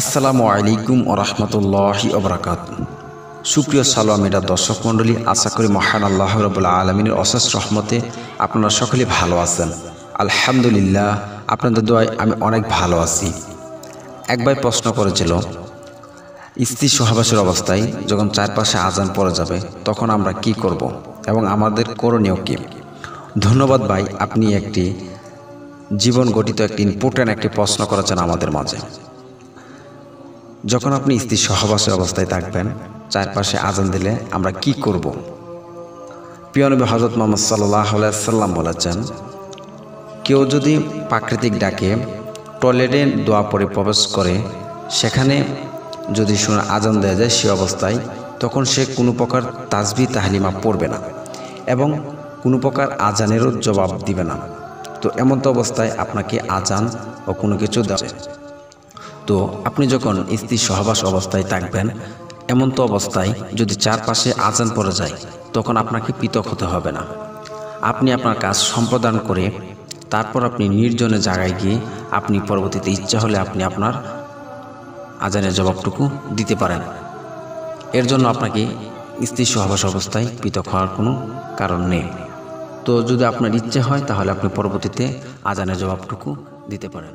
আসসালামু আলাইকুম ওয়া রাহমাতুল্লাহি ওয়া বারাকাতুহু। সুপ্রিয় সালামিরা দর্শক মণ্ডলী, আশা করি মহান আল্লাহ রাব্বুল আলামিনের অশেষ রহমতে আপনারা সকলে ভালো আছেন। আলহামদুলিল্লাহ, আপনাদের দোয়ায় আমি অনেক ভালো আছি। এক ভাই প্রশ্ন করেছিল, স্ত্রী সহবাসের অবস্থায় যখন চারপাশে আজান পড়ে যাবে তখন আমরা কি করব এবং আমাদের করণীয় কী? ধন্যবাদ ভাই, আপনি একটি জীবন গঠিত একটি ইম্পর্ট্যান্ট একটি প্রশ্ন করেছেন আমাদের মাঝে। যখন আপনি স্ত্রী সহবাসের অবস্থায় থাকবেন, চারপাশে আজান দিলে আমরা কি করব? প্রিয় নবী হযরত মুহাম্মদ সাল্লাল্লাহু আলাইহি ওয়াসাল্লাম বলেছেন, কেউ যদি প্রাকৃতিক ডাকে টয়লেটে দোয়া পড়ে প্রবেশ করে, সেখানে যদি শুনে আজান দেওয়া যায় সে অবস্থায়, তখন সে কোনো প্রকার তাসবিহ তাহলিমা পড়বে না এবং কোনো প্রকার আজানেরও জবাব দিবে না। তো এমন তো অবস্থায় আপনাকে আজান ও কোনো কিছু দেওয়া। তো আপনি যখন স্ত্রী সহবাস অবস্থায় থাকবেন, এমন তো অবস্থায় যদি চারপাশে আজান পড়ে যায় তখন আপনাকে পৃথক হতে হবে না। আপনি আপনার কাজ সম্পাদন করে তারপর আপনি নির্জনে জায়গায় গিয়ে আপনি পরবর্তীতে ইচ্ছা হলে আপনি আপনার আজানের জবাবটুকু দিতে পারেন। এর জন্য আপনাকে স্ত্রী সহবাস অবস্থায় পৃথক হওয়ার কোনো কারণ নেই। তো যদি আপনার ইচ্ছে হয় তাহলে আপনি পরবর্তীতে আজানের জবাবটুকু দিতে পারেন।